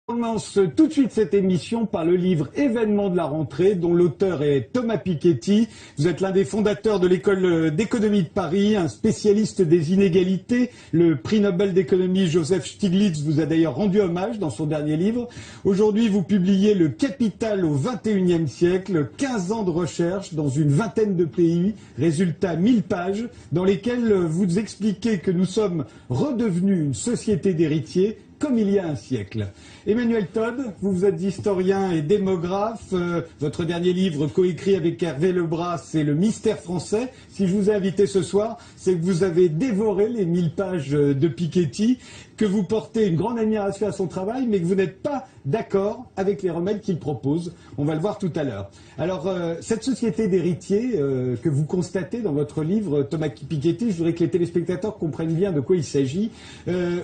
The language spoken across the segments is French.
On commence tout de suite cette émission par le livre Événements de la rentrée, dont l'auteur est Thomas Piketty. Vous êtes l'un des fondateurs de l'école d'économie de Paris, un spécialiste des inégalités. Le prix Nobel d'économie Joseph Stiglitz vous a d'ailleurs rendu hommage dans son dernier livre. Aujourd'hui, vous publiez Le Capital au XXIe siècle, 15 ans de recherche dans une vingtaine de pays, résultat 1000 pages, dans lesquelles vous expliquez que nous sommes redevenus une société d'héritiers comme il y a un siècle. Emmanuel Todd, vous êtes historien et démographe. Votre dernier livre, coécrit avec Hervé Lebras, c'est Le Mystère français. Si je vous ai invité ce soir, c'est que vous avez dévoré les 1000 pages de Piketty, que vous portez une grande admiration à son travail, mais que vous n'êtes pas d'accord avec les remèdes qu'il propose. On va le voir tout à l'heure. Alors, cette société d'héritiers que vous constatez dans votre livre, Thomas Piketty, je voudrais que les téléspectateurs comprennent bien de quoi il s'agit.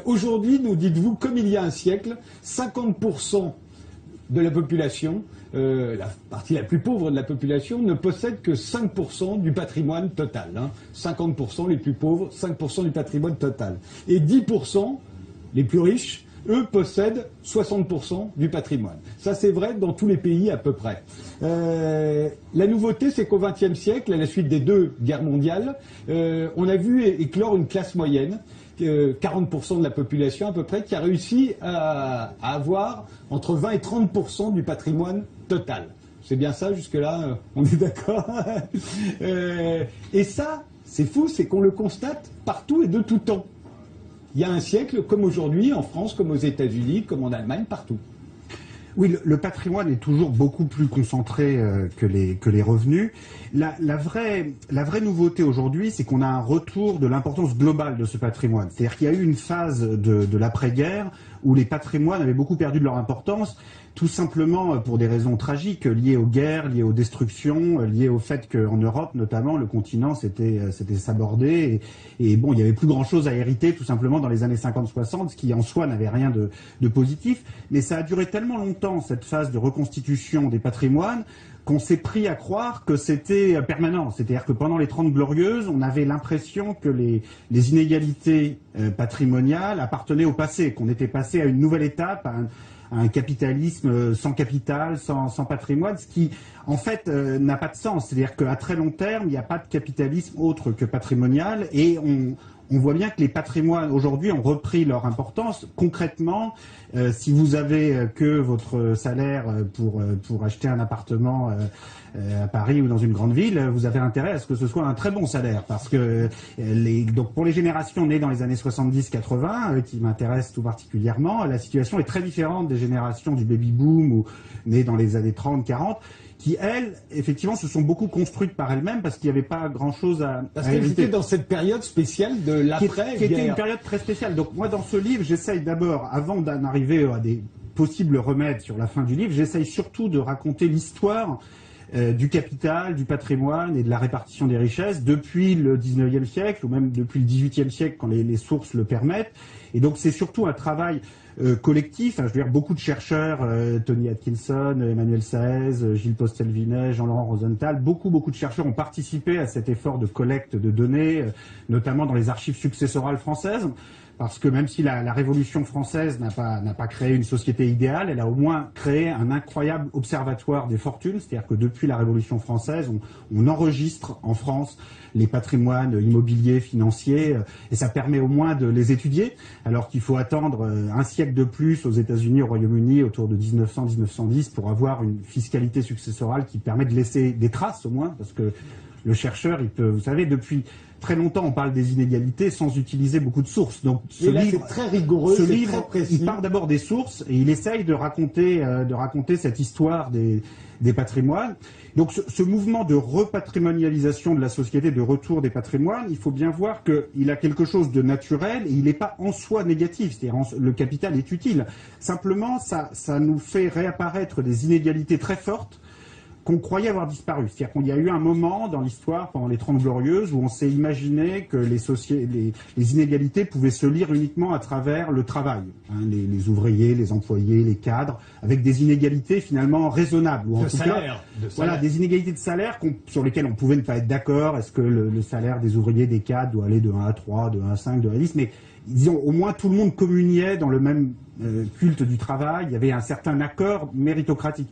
Aujourd'hui, nous dites-vous, comme il y a un siècle, 50% de la population, la partie la plus pauvre de la population, ne possède que 5% du patrimoine total. 50% les plus pauvres, 5% du patrimoine total. Et 10%, les plus riches, eux possèdent 60% du patrimoine. Ça, c'est vrai dans tous les pays à peu près. La nouveauté, c'est qu'au XXe siècle, à la suite des deux guerres mondiales, on a vu éclore une classe moyenne, 40% de la population à peu près, qui a réussi à avoir entre 20 et 30% du patrimoine total. C'est bien ça, jusque-là, on est d'accord. Et ça, c'est fou, c'est qu'on le constate partout et de tout temps. Il y a un siècle, comme aujourd'hui, en France, comme aux États-Unis, comme en Allemagne, partout. Oui, le patrimoine est toujours beaucoup plus concentré que les revenus. La vraie nouveauté aujourd'hui, c'est qu'on a un retour de l'importance globale de ce patrimoine. C'est-à-dire qu'il y a eu une phase de l'après-guerre où les patrimoines avaient beaucoup perdu de leur importance, tout simplement pour des raisons tragiques liées aux guerres, liées aux destructions, liées au fait qu'en Europe, notamment, le continent s'était sabordé. Et bon, il n'y avait plus grand-chose à hériter, tout simplement, dans les années 50-60, ce qui en soi n'avait rien de positif. Mais ça a duré tellement longtemps, cette phase de reconstitution des patrimoines, qu'on s'est pris à croire que c'était permanent. C'est-à-dire que pendant les 30 Glorieuses, on avait l'impression que les inégalités patrimoniales appartenaient au passé, qu'on était passé à une nouvelle étape, à un capitalisme sans capital, sans patrimoine, ce qui, en fait, n'a pas de sens. C'est-à-dire qu'à très long terme, il n'y a pas de capitalisme autre que patrimonial, et on voit bien que les patrimoines aujourd'hui ont repris leur importance. Concrètement, si vous avez que votre salaire pour acheter un appartement à Paris ou dans une grande ville, vous avez intérêt à ce que ce soit un très bon salaire, parce que donc pour les générations nées dans les années 70-80, qui m'intéressent tout particulièrement, la situation est très différente des générations du baby-boom ou nées dans les années 30-40, qui, elles, effectivement, se sont beaucoup construites par elles-mêmes parce qu'il n'y avait pas grand-chose à qu'elles étaient dans cette période spéciale de l'après-guerre. Qui était une période très spéciale. Donc moi, dans ce livre, j'essaye d'abord, avant d'en arriver à des possibles remèdes sur la fin du livre, j'essaye surtout de raconter l'histoire du capital, du patrimoine et de la répartition des richesses depuis le 19e siècle ou même depuis le 18e siècle quand les sources le permettent. Et donc c'est surtout un travail collectif. Je veux dire, beaucoup de chercheurs, Tony Atkinson, Emmanuel Saez, Gilles Postel-Vinet, Jean-Laurent Rosenthal, beaucoup de chercheurs ont participé à cet effort de collecte de données, notamment dans les archives successorales françaises. Parce que même si la Révolution française n'a pas créé une société idéale, elle a au moins créé un incroyable observatoire des fortunes. C'est-à-dire que depuis la Révolution française, on enregistre en France les patrimoines immobiliers, financiers, et ça permet au moins de les étudier, alors qu'il faut attendre un siècle de plus aux États-Unis, au Royaume-Uni, autour de 1900-1910, pour avoir une fiscalité successorale qui permet de laisser des traces au moins, parce que le chercheur, il peut, vous savez, depuis très longtemps, on parle des inégalités sans utiliser beaucoup de sources. Donc, ce livre, c'est très rigoureux, ce c'est livre, très précis. Il part d'abord des sources et il essaye de raconter cette histoire des patrimoines. Donc, ce mouvement de repatrimonialisation de la société, de retour des patrimoines, il faut bien voir qu'il a quelque chose de naturel et il n'est pas en soi négatif. C'est-à-dire, le capital est utile. Simplement, ça nous fait réapparaître des inégalités très fortes qu'on croyait avoir disparu. C'est-à-dire qu'il y a eu un moment dans l'histoire, pendant les 30 Glorieuses, où on s'est imaginé que les inégalités pouvaient se lire uniquement à travers le travail. Les ouvriers, les employés, les cadres, avec des inégalités finalement raisonnables. Ou en tout cas, voilà, des inégalités de salaire sur lesquelles on pouvait ne pas être d'accord. Est-ce que le salaire des ouvriers, des cadres doit aller de 1 à 3, de 1 à 5, de 1 à 10 ? Mais disons, au moins tout le monde communiait dans le même culte du travail, il y avait un certain accord méritocratique.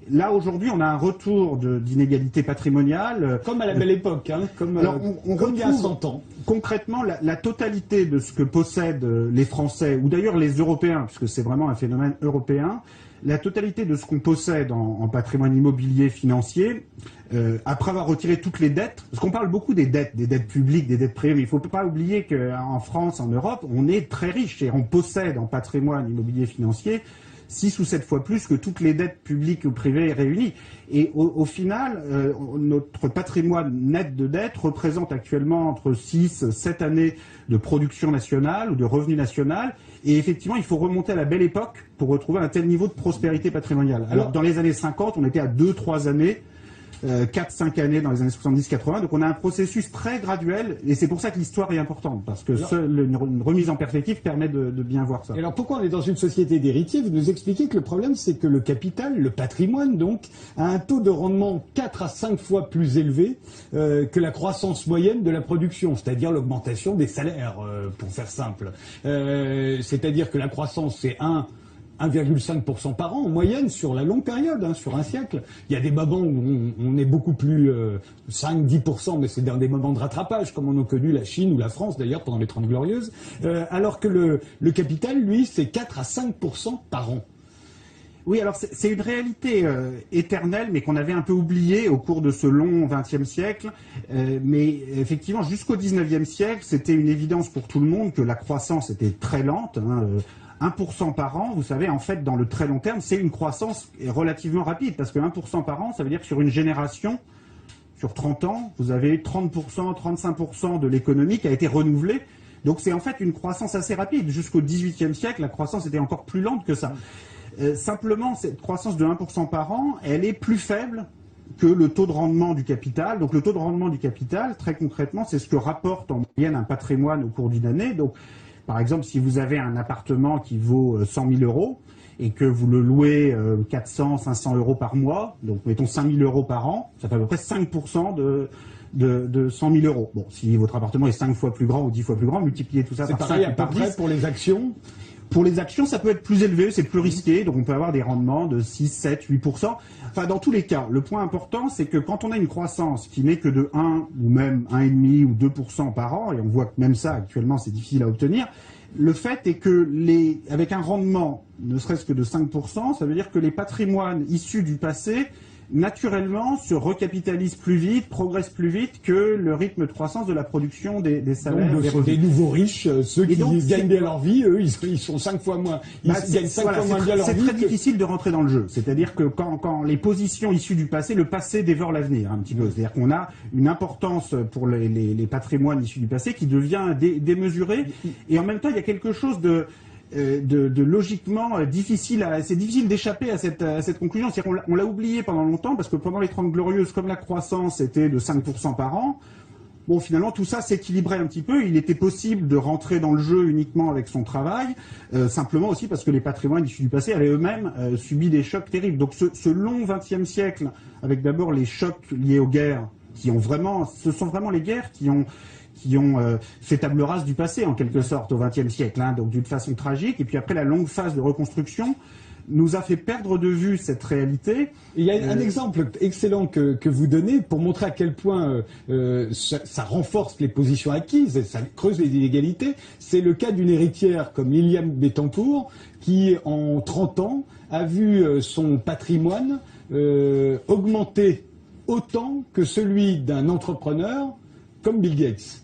Là, aujourd'hui, on a un retour d'inégalité patrimoniale. Comme à la belle époque, hein, comme il y a 100 ans. Concrètement, la totalité de ce que possèdent les Français, ou d'ailleurs les Européens, puisque c'est vraiment un phénomène européen, la totalité de ce qu'on possède en patrimoine immobilier financier, après avoir retiré toutes les dettes, parce qu'on parle beaucoup des dettes publiques, des dettes privées, mais il ne faut pas oublier qu'en France, en Europe, on est très riche et on possède en patrimoine immobilier financier 6 ou 7 fois plus que toutes les dettes publiques ou privées réunies. Et au final, notre patrimoine net de dette représente actuellement entre 6 et 7 années de production nationale ou de revenu national. Et effectivement, il faut remonter à la belle époque pour retrouver un tel niveau de prospérité patrimoniale. Alors, dans les années 50, on était à 2-3 années. 4-5 années dans les années 70-80. Donc on a un processus très graduel et c'est pour ça que l'histoire est importante parce que une remise en perspective permet de bien voir ça. Et alors pourquoi on est dans une société d'héritiers? Vous nous expliquez que le problème c'est que le capital, le patrimoine donc, a un taux de rendement 4 à 5 fois plus élevé que la croissance moyenne de la production, c'est-à-dire l'augmentation des salaires, pour faire simple. C'est-à-dire que la croissance c'est 1,5% par an en moyenne sur la longue période, hein, sur un siècle. Il y a des moments où on est beaucoup plus 5-10%, mais c'est dans des moments de rattrapage, comme on a connu la Chine ou la France d'ailleurs pendant les 30 Glorieuses, alors que le capital, lui, c'est 4 à 5% par an. Oui, alors c'est une réalité éternelle, mais qu'on avait un peu oubliée au cours de ce long XXe siècle. Mais effectivement, jusqu'au XIXe siècle, c'était une évidence pour tout le monde que la croissance était très lente. 1% par an, vous savez, en fait, dans le très long terme, c'est une croissance relativement rapide, parce que 1% par an, ça veut dire que sur une génération, sur 30 ans, vous avez 30%, 35% de l'économie qui a été renouvelée. Donc c'est en fait une croissance assez rapide. Jusqu'au XVIIIe siècle, la croissance était encore plus lente que ça. Simplement, cette croissance de 1% par an, elle est plus faible que le taux de rendement du capital. Donc le taux de rendement du capital, très concrètement, c'est ce que rapporte en moyenne un patrimoine au cours d'une année. Donc, par exemple, si vous avez un appartement qui vaut 100 000 euros et que vous le louez 400, 500 euros par mois, donc mettons 5 000 euros par an, ça fait à peu près 5% de 100 000 euros. Bon, si votre appartement est 5 fois plus grand ou 10 fois plus grand, multipliez tout ça par 5 ou par 10. C'est pareil à peu près pour les actions. Pour les actions, ça peut être plus élevé, c'est plus risqué, donc on peut avoir des rendements de 6, 7, 8%. Enfin, dans tous les cas, le point important, c'est que quand on a une croissance qui n'est que de 1 ou même 1,5 ou 2% par an, et on voit que même ça, actuellement, c'est difficile à obtenir, le fait est que avec un rendement, ne serait-ce que de 5%, ça veut dire que les patrimoines issus du passé, naturellement, se recapitalisent plus vite, progressent plus vite que le rythme de croissance de la production des salaires. Donc, des nouveaux riches, ceux qui gagnent bien leur vie, eux, ils sont 5 fois moins. Ils gagnent 5 fois moins bien leur vie. C'est très difficile de rentrer dans le jeu. C'est-à-dire que quand les positions issues du passé, le passé dévore l'avenir un petit peu. C'est-à-dire qu'on a une importance pour les patrimoines issus du passé qui devient démesurée. Et en même temps, il y a quelque chose de logiquement difficile, c'est difficile d'échapper à cette conclusion. C'est-à-dire qu'on l'a oublié pendant longtemps parce que pendant les 30 Glorieuses, comme la croissance était de 5% par an, bon, finalement, tout ça s'équilibrait un petit peu. Il était possible de rentrer dans le jeu uniquement avec son travail, simplement aussi parce que les patrimoines issus du passé avaient eux-mêmes subi des chocs terribles. Donc ce long XXe siècle, avec d'abord les chocs liés aux guerres, ce sont vraiment les guerres qui ont fait table rase du passé, en quelque sorte, au XXe siècle, hein, donc d'une façon tragique. Et puis après, la longue phase de reconstruction nous a fait perdre de vue cette réalité. Il y a un exemple excellent que vous donnez pour montrer à quel point ça renforce les positions acquises et ça creuse les inégalités. C'est le cas d'une héritière comme Liliane Bettencourt qui, en 30 ans, a vu son patrimoine augmenter autant que celui d'un entrepreneur comme Bill Gates.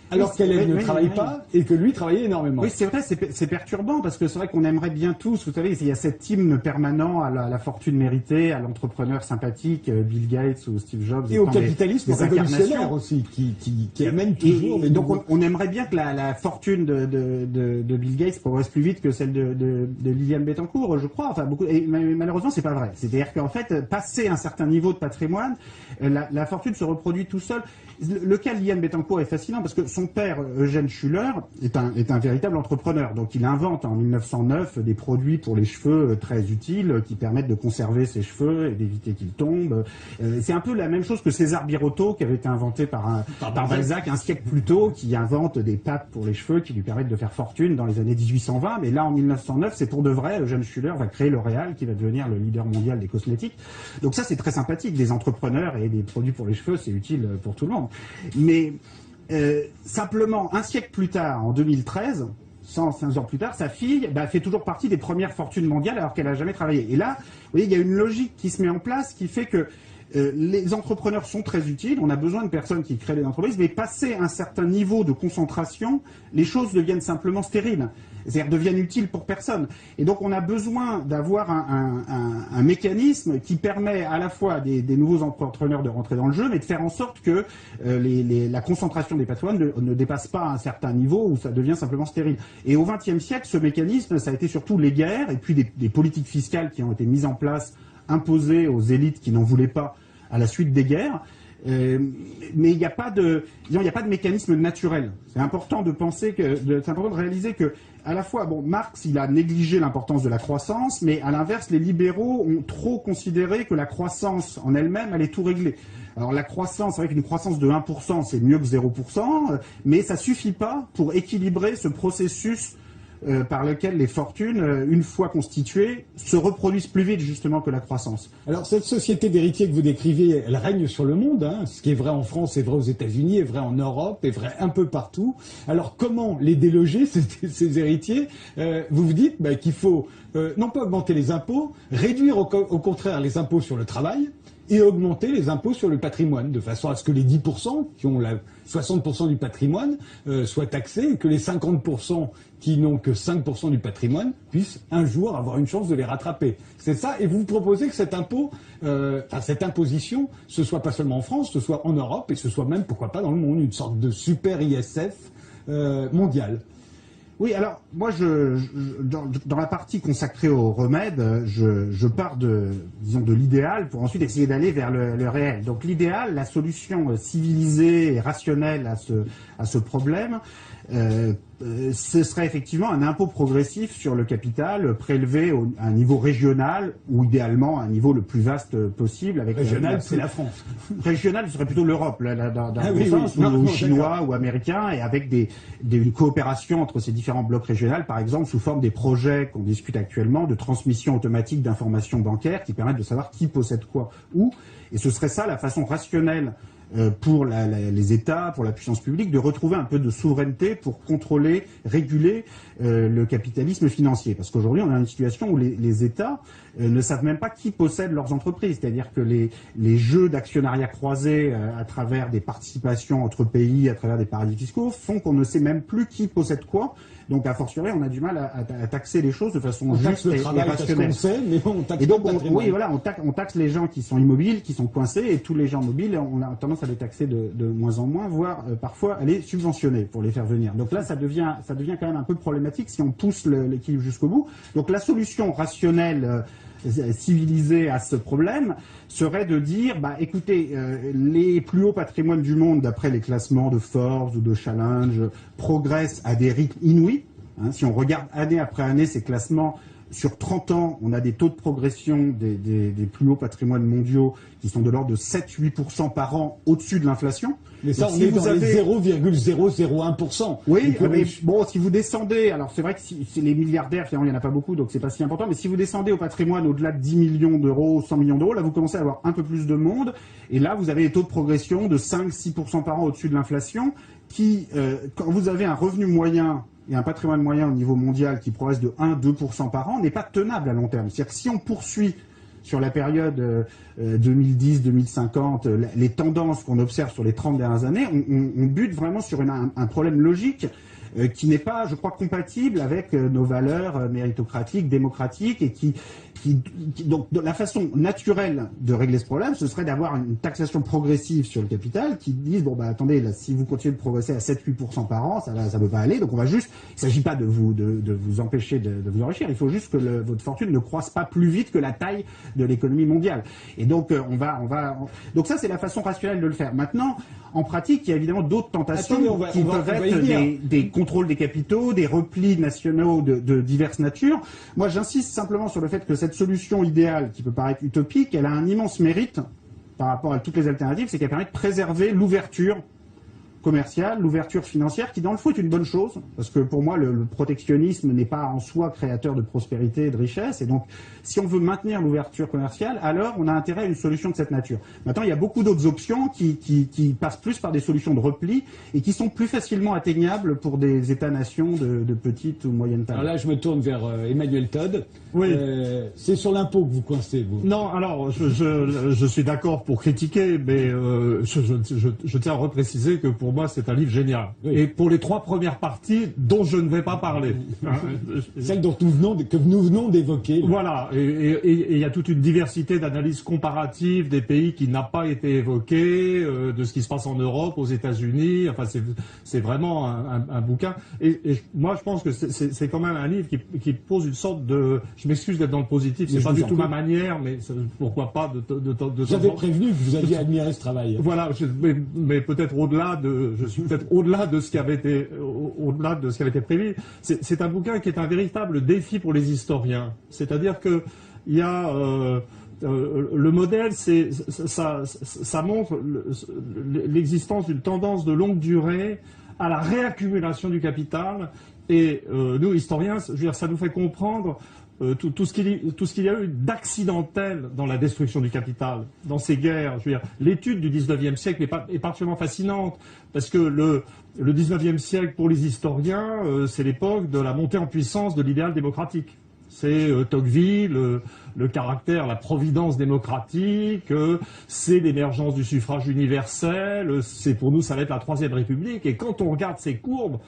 Alors qu'elle ne travaille pas et que lui travaillait énormément. Oui, c'est vrai, c'est perturbant parce que c'est vrai qu'on aimerait bien tous, vous savez, il y a cet hymne permanent à la fortune méritée, à l'entrepreneur sympathique, Bill Gates ou Steve Jobs. Et au capitalisme révolutionnaire aussi, qui amène toujours des donc on aimerait bien que la fortune de Bill Gates progresse plus vite que celle de Liliane Bettencourt, je crois. Enfin, mais malheureusement, c'est pas vrai. C'est-à-dire qu'en fait, passé un certain niveau de patrimoine, la fortune se reproduit tout seul. Le cas de Liliane Bettencourt est fascinant parce que son père, Eugène Schuller, est un véritable entrepreneur. Donc il invente en 1909 des produits pour les cheveux très utiles qui permettent de conserver ses cheveux et d'éviter qu'ils tombent. C'est un peu la même chose que César Birotteau qui avait été inventé par Balzac un siècle plus tôt, qui invente des pâtes pour les cheveux qui lui permettent de faire fortune dans les années 1820. Mais là, en 1909, c'est pour de vrai. Eugène Schuller va créer L'Oréal qui va devenir le leader mondial des cosmétiques. Donc ça, c'est très sympathique. Des entrepreneurs et des produits pour les cheveux, c'est utile pour tout le monde. Mais simplement, un siècle plus tard, en 2013, 105 ans plus tard, sa fille fait toujours partie des premières fortunes mondiales alors qu'elle n'a jamais travaillé. Et là, vous voyez, il y a une logique qui se met en place qui fait que les entrepreneurs sont très utiles, on a besoin de personnes qui créent des entreprises, mais passé un certain niveau de concentration, les choses deviennent simplement stériles, c'est-à-dire deviennent utiles pour personne. Et donc on a besoin d'avoir un mécanisme qui permet à la fois des nouveaux entrepreneurs de rentrer dans le jeu, mais de faire en sorte que la concentration des patrimoines ne dépasse pas un certain niveau où ça devient simplement stérile. Et au XXe siècle, ce mécanisme, ça a été surtout les guerres et puis des politiques fiscales qui ont été mises en place, imposées aux élites qui n'en voulaient pas à la suite des guerres, mais il n'y a pas de mécanisme naturel. C'est important de penser c'est important de réaliser que, à la fois, Marx, il a négligé l'importance de la croissance, mais à l'inverse, les libéraux ont trop considéré que la croissance en elle-même allait tout régler. Alors la croissance, c'est vrai qu'une croissance de 1%, c'est mieux que 0%, mais ça suffit pas pour équilibrer ce processus par lequel les fortunes, une fois constituées, se reproduisent plus vite justement que la croissance. Alors cette société d'héritiers que vous décrivez, elle règne sur le monde. Ce qui est vrai en France est vrai aux États-Unis, est vrai en Europe, est vrai un peu partout. Alors comment les déloger, ces héritiers Vous vous dites qu'il faut non pas augmenter les impôts, réduire au contraire les impôts sur le travail, et augmenter les impôts sur le patrimoine, de façon à ce que les 10% qui ont 60% du patrimoine soient taxés et que les 50% qui n'ont que 5% du patrimoine puissent un jour avoir une chance de les rattraper. C'est ça, et vous proposez que cet impôt, cette imposition, ce soit pas seulement en France, ce soit en Europe et ce soit même, pourquoi pas, dans le monde, une sorte de super ISF mondial. Oui, alors moi, dans la partie consacrée aux remèdes, je pars de l'idéal pour ensuite essayer d'aller vers le réel. Donc l'idéal, la solution civilisée et rationnelle à ce problème, ce serait effectivement un impôt progressif sur le capital prélevé à un niveau régional ou idéalement à un niveau le plus vaste possible. Régional, c'est la France. Régional, ce serait plutôt l'Europe, dans le sens, ou chinois ou américain, et avec une coopération entre ces différents blocs régionaux, par exemple sous forme des projets qu'on discute actuellement de transmission automatique d'informations bancaires qui permettent de savoir qui possède quoi où. Et ce serait ça la façon rationnelle pour les États, pour la puissance publique, de retrouver un peu de souveraineté pour contrôler, réguler le capitalisme financier. Parce qu'aujourd'hui, on a une situation où les États ne savent même pas qui possède leurs entreprises. C'est-à-dire que les jeux d'actionnariat croisé à travers des participations entre pays, à travers des paradis fiscaux, font qu'on ne sait même plus qui possède quoi. Donc, a fortiori, on a du mal à taxer les choses de façon juste et rationnelle. Mais on taxe et donc, on taxe les gens qui sont immobiles, qui sont coincés, et tous les gens mobiles, on a tendance à les taxer de moins en moins, voire parfois à les subventionner pour les faire venir. Donc là, ça devient quand même un peu problématique si on pousse l'équilibre jusqu'au bout. Donc la solution rationnelle, civilisée à ce problème serait de dire, écoutez, les plus hauts patrimoines du monde, d'après les classements de Forbes ou de Challenge, progressent à des rythmes inouïs. Si on regarde année après année ces classements, sur 30 ans, on a des taux de progression des plus hauts patrimoines mondiaux qui sont de l'ordre de 7-8% par an au-dessus de l'inflation. Mais ça, on est dans les 0,001%. Oui, mais si vous descendez, alors c'est vrai que si les milliardaires, finalement, il n'y en a pas beaucoup, donc c'est pas si important, mais si vous descendez au patrimoine au-delà de 10 millions d'euros, 100 millions d'euros, là, vous commencez à avoir un peu plus de monde, et là, vous avez des taux de progression de 5-6% par an au-dessus de l'inflation, qui, quand vous avez un revenu moyen et un patrimoine moyen au niveau mondial qui progresse de 1-2% par an, n'est pas tenable à long terme. C'est-à-dire que si on poursuit sur la période 2010-2050 les tendances qu'on observe sur les 30 dernières années, on bute vraiment sur un problème logique qui n'est pas, je crois, compatible avec nos valeurs méritocratiques, démocratiques, et Donc la façon naturelle de régler ce problème, ce serait d'avoir une taxation progressive sur le capital qui dise bon bah attendez, là, si vous continuez de progresser à 7-8% par an, ça peut pas aller. Donc on va juste, il s'agit pas de vous empêcher de vous enrichir, il faut juste que votre fortune ne croisse pas plus vite que la taille de l'économie mondiale. Et donc donc ça c'est la façon rationnelle de le faire. Maintenant, en pratique, il y a évidemment d'autres tentations qui peuvent être des contrôles des capitaux, des replis nationaux de diverses natures. Moi, j'insiste simplement sur le fait que cette solution idéale, qui peut paraître utopique, elle a un immense mérite par rapport à toutes les alternatives, c'est qu'elle permet de préserver l'ouverture commerciale, l'ouverture financière, qui dans le fond est une bonne chose, parce que pour moi le protectionnisme n'est pas en soi créateur de prospérité et de richesse, et donc si on veut maintenir l'ouverture commerciale, alors on a intérêt à une solution de cette nature. Maintenant, il y a beaucoup d'autres options qui passent plus par des solutions de repli et qui sont plus facilement atteignables pour des États-nations de petite ou moyenne taille. Alors là, je me tourne vers Emmanuel Todd. Oui. C'est sur l'impôt que vous coincez, vous. Non, alors je suis d'accord pour critiquer, mais je tiens à repréciser que pour moi c'est un livre génial. Oui. Et pour les 3 premières parties dont je ne vais pas parler. Celle que nous venons d'évoquer. Voilà, et il y a toute une diversité d'analyses comparatives des pays qui n'a pas été évoquée, de ce qui se passe en Europe, aux États-Unis. Enfin, c'est vraiment un bouquin. Et moi, je pense que c'est quand même un livre qui pose une sorte de... Je m'excuse d'être dans le positif, c'est pas du tout ma manière, mais pourquoi pas de J'avais prévenu que vous alliez admirer ce travail. Voilà, mais peut-être au-delà je suis peut-être au-delà de ce qui avait été prévu. C'est un bouquin qui est un véritable défi pour les historiens. C'est-à-dire que il y a le modèle, ça montre l'existence d'une tendance de longue durée à la réaccumulation du capital. Et nous, historiens, je veux dire, ça nous fait comprendre tout ce qu'il y a eu d'accidentel dans la destruction du capital, dans ces guerres. Je veux dire, l'étude du 19e siècle est particulièrement fascinante, parce que le 19e siècle, pour les historiens, c'est l'époque de la montée en puissance de l'idéal démocratique. C'est Tocqueville, le caractère, la providence démocratique, c'est l'émergence du suffrage universel, c'est pour nous, ça va être la Troisième République. Et quand on regarde ces courbes,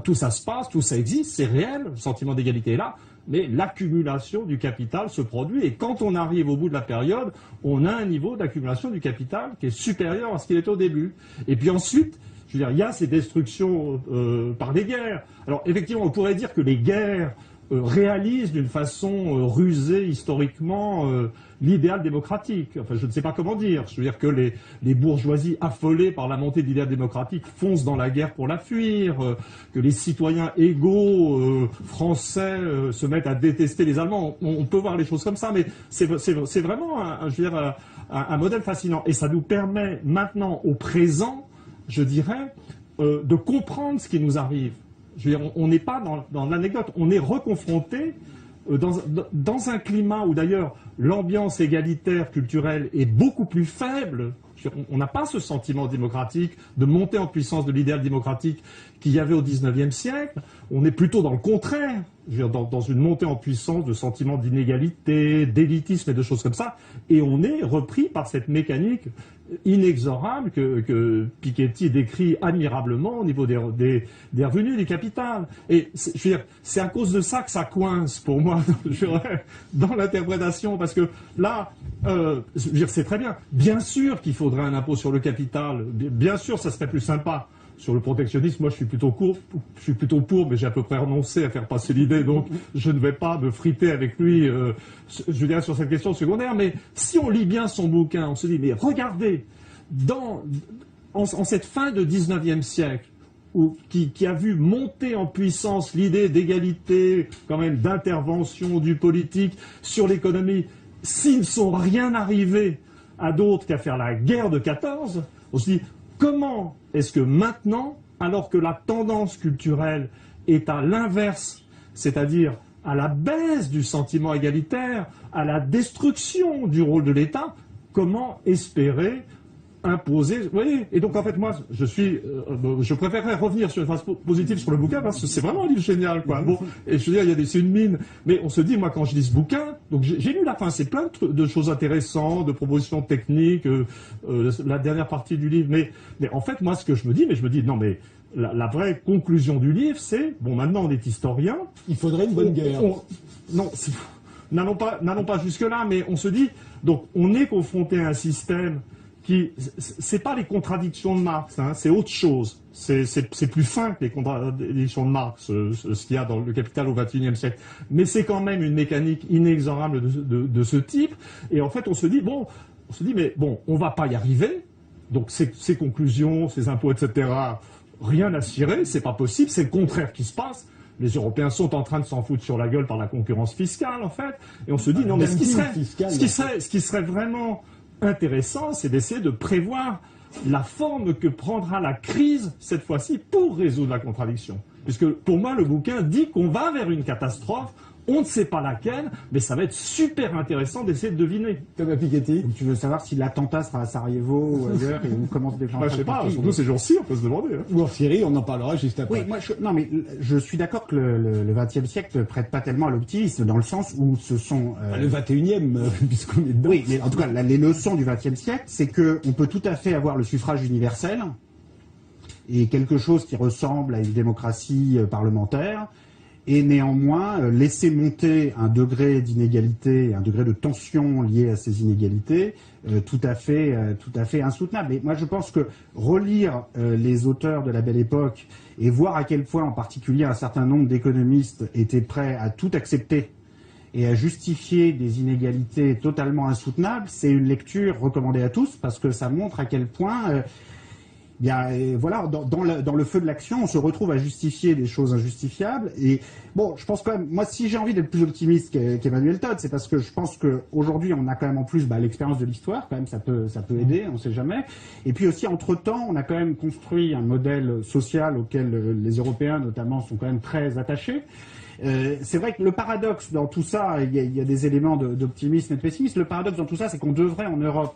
tout ça se passe, tout ça existe, c'est réel, le sentiment d'égalité est là, mais l'accumulation du capital se produit. Et quand on arrive au bout de la période, on a un niveau d'accumulation du capital qui est supérieur à ce qu'il était au début. Et puis ensuite, je veux dire, il y a ces destructions par des guerres. Alors effectivement, on pourrait dire que les guerres réalise d'une façon rusée historiquement l'idéal démocratique. Enfin, je ne sais pas comment dire. Je veux dire que les bourgeoisies affolées par la montée de l'idéal démocratique foncent dans la guerre pour la fuir, que les citoyens égaux français se mettent à détester les Allemands. On peut voir les choses comme ça, mais c'est vraiment je veux dire, un modèle fascinant. Et ça nous permet maintenant, au présent, je dirais, de comprendre ce qui nous arrive. Je veux dire, on n'est pas dans l'anecdote, on est reconfronté dans un climat où d'ailleurs l'ambiance égalitaire culturelle est beaucoup plus faible. On n'a pas ce sentiment démocratique de montée en puissance de l'idéal démocratique qu'il y avait au XIXe siècle. On est plutôt dans le contraire, je veux dire, dans une montée en puissance de sentiments d'inégalité, d'élitisme et de choses comme ça. Et on est repris par cette mécanique inexorable que Piketty décrit admirablement au niveau des revenus du capital. Et je veux dire, c'est à cause de ça que ça coince pour moi dans l'interprétation, parce que là, je veux dire, c'est très bien. Bien sûr qu'il faudrait un impôt sur le capital. Bien sûr, ça serait plus sympa. Sur le protectionnisme, moi je suis plutôt pour, mais j'ai à peu près renoncé à faire passer l'idée, donc je ne vais pas me friter avec lui, je dirais, sur cette question secondaire. Mais si on lit bien son bouquin, on se dit, mais regardez, en cette fin de 19e siècle, qui a vu monter en puissance l'idée d'égalité, quand même, d'intervention du politique sur l'économie, s'ils ne sont rien arrivés à d'autres qu'à faire la guerre de 14, on se dit, comment est-ce que maintenant, alors que la tendance culturelle est à l'inverse, c'est-à-dire à la baisse du sentiment égalitaire, à la destruction du rôle de l'État, comment espérer imposer, vous voyez? Et donc en fait moi je préférerais revenir sur une phase positive sur le bouquin, parce que c'est vraiment un livre génial, quoi. Bon, et je veux dire, c'est une mine, mais on se dit, moi quand je lis ce bouquin, donc j'ai lu la fin, c'est plein de choses intéressantes, de propositions techniques, la dernière partie du livre, mais en fait moi ce que je me dis non mais la vraie conclusion du livre, c'est, bon, maintenant on est historien, il faudrait une bonne guerre. n'allons pas jusque-là, mais on se dit, donc on est confronté à un système qui, c'est pas les contradictions de Marx, hein, c'est autre chose. C'est plus fin que les contradictions de Marx, ce qu'il y a dans le Capital au XXIe siècle. Mais c'est quand même une mécanique inexorable de ce type. Et en fait, on se dit, mais bon, on va pas y arriver. Donc ces conclusions, ces impôts, etc., rien à cirer, c'est pas possible, c'est le contraire qui se passe. Les Européens sont en train de s'en foutre sur la gueule par la concurrence fiscale, en fait. Et on se dit, non, mais ce qui serait vraiment intéressant, c'est d'essayer de prévoir la forme que prendra la crise, cette fois-ci, pour résoudre la contradiction. Puisque, pour moi, le bouquin dit qu'on va vers une catastrophe. On ne sait pas laquelle, mais ça va être super intéressant d'essayer de deviner. Thomas Piketty. Donc tu veux savoir si l'attentat sera à Sarajevo ou ailleurs et on commence des gens. Je sais pas, surtout ces jours-ci, on peut se demander. Hein. Ou en Syrie, on en parlera juste après. Oui, moi, je suis d'accord que le XXe siècle ne prête pas tellement à l'optimisme, dans le sens où ce sont... Le 21e, puisqu'on est dedans. Oui, mais en tout cas, les leçons du XXe siècle, c'est qu'on peut tout à fait avoir le suffrage universel et quelque chose qui ressemble à une démocratie parlementaire, et néanmoins laisser monter un degré d'inégalité, un degré de tension lié à ces inégalités, tout à fait insoutenable. Et moi, je pense que relire les auteurs de la Belle Époque et voir à quel point, en particulier, un certain nombre d'économistes étaient prêts à tout accepter et à justifier des inégalités totalement insoutenables, c'est une lecture recommandée à tous parce que ça montre à quel point voilà, dans le feu de l'action, on se retrouve à justifier des choses injustifiables. Et bon, je pense quand même, moi, si j'ai envie d'être plus optimiste qu'Emmanuel Todd, c'est parce que je pense qu'aujourd'hui, on a quand même en plus l'expérience de l'histoire, quand même, ça peut aider, on ne sait jamais. Et puis aussi, entre-temps, on a quand même construit un modèle social auquel les Européens, notamment, sont quand même très attachés. C'est vrai que le paradoxe dans tout ça, il y a des éléments d'optimisme et de pessimisme, le paradoxe dans tout ça, c'est qu'on devrait en Europe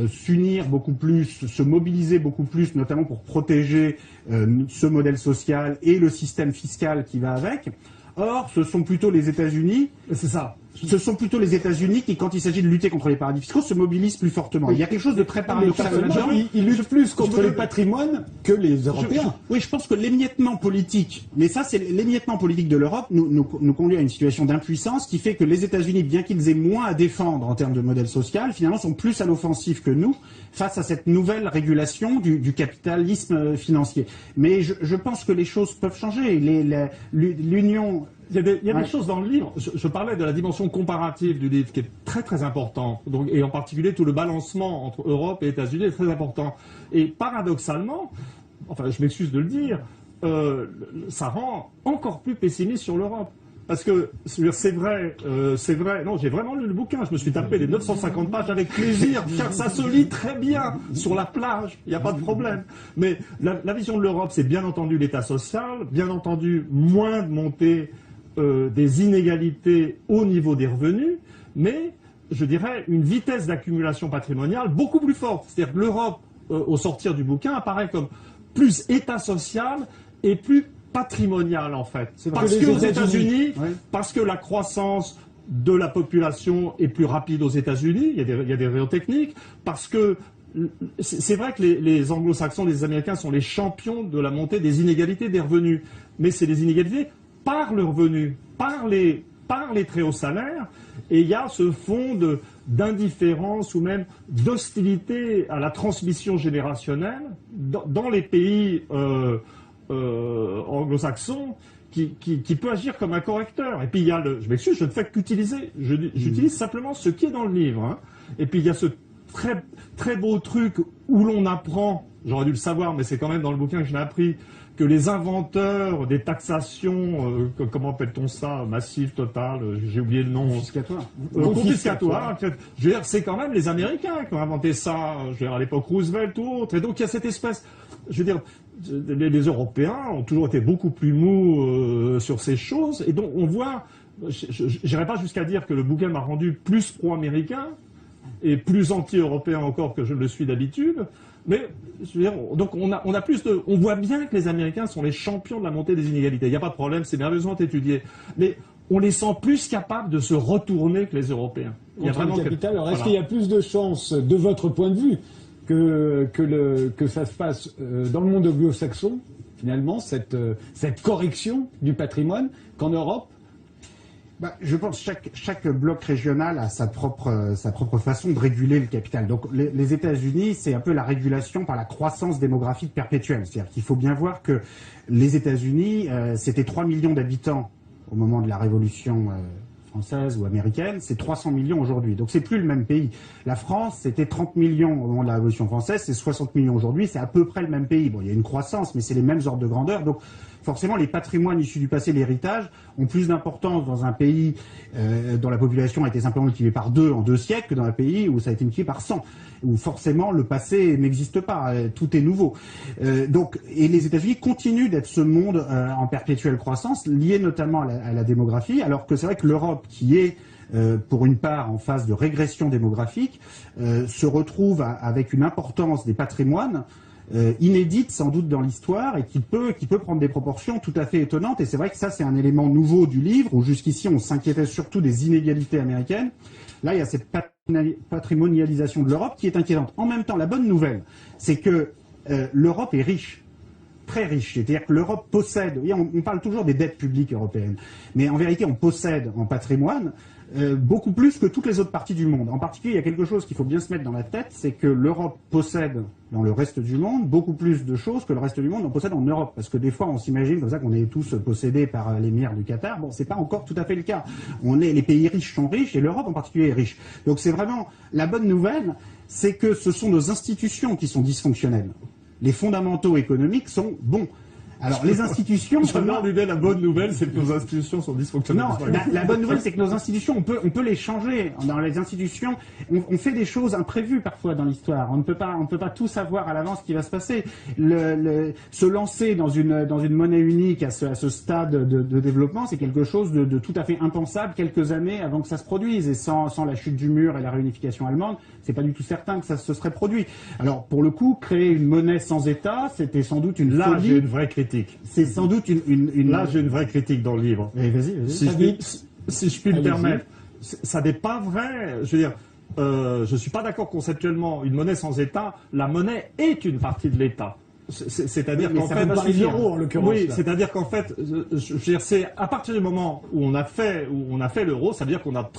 s'unir beaucoup plus, se mobiliser beaucoup plus, notamment pour protéger ce modèle social et le système fiscal qui va avec. Or, ce sont plutôt les États-Unis. C'est ça. Ce sont plutôt les États-Unis qui, quand il s'agit de lutter contre les paradis fiscaux, se mobilisent plus fortement. Oui. Il y a quelque chose de très paradoxal là-dedans. Ils luttent plus contre les patrimoines que les Européens. Oui, je pense que l'émiettement politique, mais ça, c'est l'émiettement politique de l'Europe, nous conduit à une situation d'impuissance qui fait que les États-Unis, bien qu'ils aient moins à défendre en termes de modèle social, finalement, sont plus à l'offensive que nous face à cette nouvelle régulation du capitalisme financier. Mais je pense que les choses peuvent changer. L'Union... Il y a des choses dans le livre, je parlais de la dimension comparative du livre qui est très très important, donc, et en particulier tout le balancement entre Europe et États-Unis est très important. Et paradoxalement, enfin je m'excuse de le dire, ça rend encore plus pessimiste sur l'Europe. Parce que c'est vrai, non, j'ai vraiment lu le bouquin, je me suis tapé les 950 pages avec plaisir, car ça se lit très bien sur la plage, il n'y a pas de problème. Mais la vision de l'Europe, c'est bien entendu l'État social, bien entendu moins de montée des inégalités au niveau des revenus, mais je dirais une vitesse d'accumulation patrimoniale beaucoup plus forte. C'est-à-dire que l'Europe, au sortir du bouquin, apparaît comme plus État social et plus patrimonial en fait. Parce qu'aux États-Unis, parce que la croissance de la population est plus rapide aux États-Unis, il y a des raisons techniques, parce que c'est vrai que les anglo-saxons, les américains sont les champions de la montée des inégalités des revenus, mais c'est des inégalités par le revenu, par les très hauts salaires, et il y a ce fond d'indifférence ou même d'hostilité à la transmission générationnelle dans les pays anglo-saxons qui peut agir comme un correcteur. Et puis il y a je m'excuse, je ne fais qu'utiliser, j'utilise simplement ce qui est dans le livre. Hein. Et puis il y a ce très, très beau truc où l'on apprend, j'aurais dû le savoir, mais c'est quand même dans le bouquin que je l'ai appris, que les inventeurs des taxations, comment appelle-t-on ça, massif, total, j'ai oublié le nom. Confiscatoire. Confiscatoire. Je veux dire, c'est quand même les Américains qui ont inventé ça, je veux dire, à l'époque Roosevelt ou autre. Et donc il y a cette espèce, je veux dire, les Européens ont toujours été beaucoup plus mous sur ces choses. Et donc on voit, je n'irai pas jusqu'à dire que le bouquin m'a rendu plus pro-américain et plus anti-européen encore que je le suis d'habitude. Mais je veux dire, donc on voit bien que les Américains sont les champions de la montée des inégalités. Il n'y a pas de problème, c'est merveilleusement étudié. Mais on les sent plus capables de se retourner que les Européens. Il y a vraiment le capital. Alors est-ce qu'il y a plus de chances, de votre point de vue, que ça se passe dans le monde anglo-saxon, finalement, cette correction du patrimoine, qu'en Europe? Je pense que chaque bloc régional a sa propre façon de réguler le capital. Donc les États-Unis, c'est un peu la régulation par la croissance démographique perpétuelle. C'est-à-dire qu'il faut bien voir que les États-Unis, c'était 3 millions d'habitants au moment de la Révolution française ou américaine, c'est 300 millions aujourd'hui. Donc c'est plus le même pays. La France, c'était 30 millions au moment de la Révolution française, c'est 60 millions aujourd'hui, c'est à peu près le même pays. Bon, il y a une croissance, mais c'est les mêmes ordres de grandeur. Donc forcément, les patrimoines issus du passé, l'héritage, ont plus d'importance dans un pays dont la population a été simplement multipliée par 2 en 2 siècles que dans un pays où ça a été multiplié par 100, où forcément le passé n'existe pas, tout est nouveau. Et les États-Unis continuent d'être ce monde en perpétuelle croissance, lié notamment à la démographie, alors que c'est vrai que l'Europe, qui est pour une part en phase de régression démographique, se retrouve avec une importance des patrimoines inédite sans doute dans l'histoire et qui peut prendre des proportions tout à fait étonnantes. Et c'est vrai que ça, c'est un élément nouveau du livre, où jusqu'ici on s'inquiétait surtout des inégalités américaines. Là, il y a cette patrimonialisation de l'Europe qui est inquiétante. En même temps, la bonne nouvelle, c'est que l'Europe est riche. Très riche. C'est-à-dire que l'Europe possède, on parle toujours des dettes publiques européennes, mais en vérité on possède en patrimoine beaucoup plus que toutes les autres parties du monde. En particulier, il y a quelque chose qu'il faut bien se mettre dans la tête, c'est que l'Europe possède dans le reste du monde beaucoup plus de choses que le reste du monde en possède en Europe. Parce que des fois on s'imagine comme ça qu'on est tous possédés par l'émir du Qatar. Bon, c'est pas encore tout à fait le cas. Les pays riches sont riches et l'Europe en particulier est riche. Donc c'est vraiment la bonne nouvelle, c'est que ce sont nos institutions qui sont dysfonctionnelles. Les fondamentaux économiques sont bons. Alors, les institutions... J'adore l'idée, la bonne nouvelle, c'est que nos institutions sont dysfonctionnelles. Non, la bonne nouvelle, c'est que nos institutions, on peut les changer. Dans les institutions, on fait des choses imprévues parfois dans l'histoire. On ne peut pas tout savoir à l'avance ce qui va se passer. Se lancer dans une monnaie unique à ce stade de développement, c'est quelque chose de tout à fait impensable quelques années avant que ça se produise. Et sans la chute du mur et la réunification allemande, c'est pas du tout certain que ça se serait produit. Alors, pour le coup, créer une monnaie sans État, c'était sans doute une folie. Là, j'ai une vraie critique. C'est sans doute Là, j'ai une vraie critique dans le livre. Mais vas-y. Si je puis me permettre, ça n'est pas vrai. Je veux dire, je suis pas d'accord conceptuellement. Une monnaie sans État, la monnaie est une partie de l'État. C'est-à-dire qu'en fait, l'euro en l'occurrence. Oui, c'est-à-dire qu'en fait, je veux dire, c'est à partir du moment où on a fait l'euro, ça veut dire qu'on a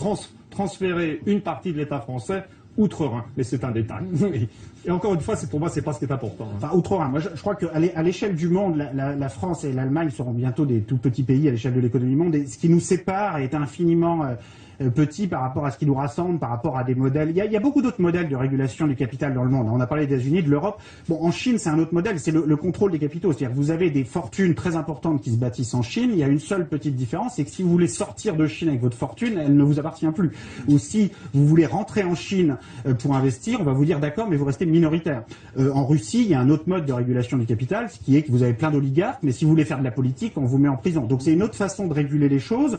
transféré une partie de l'État français outre-Rhin, mais c'est un détail. Et encore une fois, pour moi, c'est pas ce qui est important. Enfin, outre-Rhin. Moi, je crois qu'à l'échelle du monde, la France et l'Allemagne seront bientôt des tout petits pays à l'échelle de l'économie monde. Et ce qui nous sépare est infiniment petit par rapport à ce qui nous rassemble, par rapport à des modèles. Il y a beaucoup d'autres modèles de régulation du capital dans le monde. On a parlé des États-Unis, de l'Europe. Bon, en Chine, c'est un autre modèle, c'est le contrôle des capitaux. C'est-à-dire que vous avez des fortunes très importantes qui se bâtissent en Chine. Il y a une seule petite différence, c'est que si vous voulez sortir de Chine avec votre fortune, elle ne vous appartient plus. Ou si vous voulez rentrer en Chine pour investir, on va vous dire d'accord, mais vous restez minoritaire. En Russie, il y a un autre mode de régulation du capital, ce qui est que vous avez plein d'oligarques, mais si vous voulez faire de la politique, on vous met en prison. Donc c'est une autre façon de réguler les choses.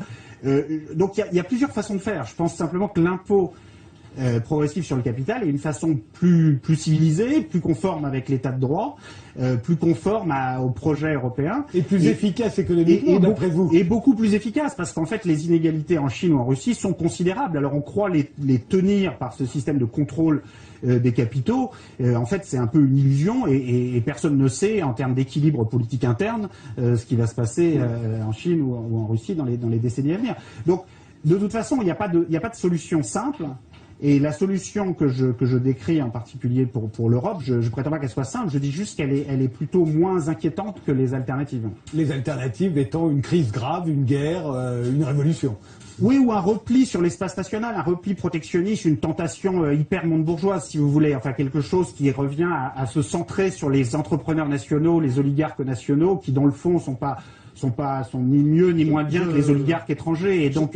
Donc il y a plusieurs façons de faire. Je pense simplement que l'impôt progressif sur le capital est une façon plus civilisée, plus conforme avec l'état de droit, plus conforme au projet européen. Et plus efficace économiquement, d'après vous. Et beaucoup plus efficace, parce qu'en fait, les inégalités en Chine ou en Russie sont considérables. Alors on croit les tenir par ce système de contrôle des capitaux. En fait, c'est un peu une illusion et personne ne sait, en termes d'équilibre politique interne, ce qui va se passer en Chine ou en Russie dans les décennies à venir. Donc, de toute façon, il n'y a pas de solution simple. Et la solution que je décris en particulier pour l'Europe, je prétends pas qu'elle soit simple, je dis juste qu'elle est plutôt moins inquiétante que les alternatives. Les alternatives étant une crise grave, une guerre, une révolution. Oui, ou un repli sur l'espace national, un repli protectionniste, une tentation hyper montebourgeoise, si vous voulez. Enfin, quelque chose qui revient à se centrer sur les entrepreneurs nationaux, les oligarques nationaux, qui dans le fond sont ni mieux ni moins bien que les oligarques étrangers. Et donc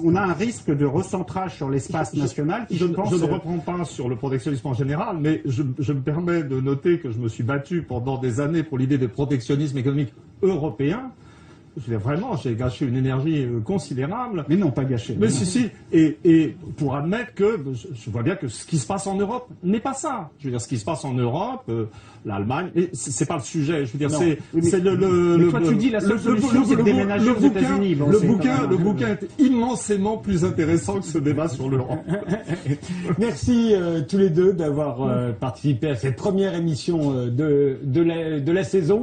on a un risque de recentrage sur l'espace national qui, je ne reprends pas sur le protectionnisme en général, mais je me permets de noter que je me suis battu pendant des années pour l'idée de protectionnisme économique européen. Vraiment, j'ai gâché une énergie considérable. Mais non, pas gâché. Mais si. Et pour admettre que je vois bien que ce qui se passe en Europe n'est pas ça. Je veux dire, ce qui se passe en Europe, l'Allemagne, c'est pas le sujet. Je veux dire, c'est mais toi, tu dis la seule solution, c'est de déménager aux États-Unis. Bon, le bouquin est immensément plus intéressant que ce débat sur l'Europe. Merci tous les deux d'avoir participé à cette première émission de la saison.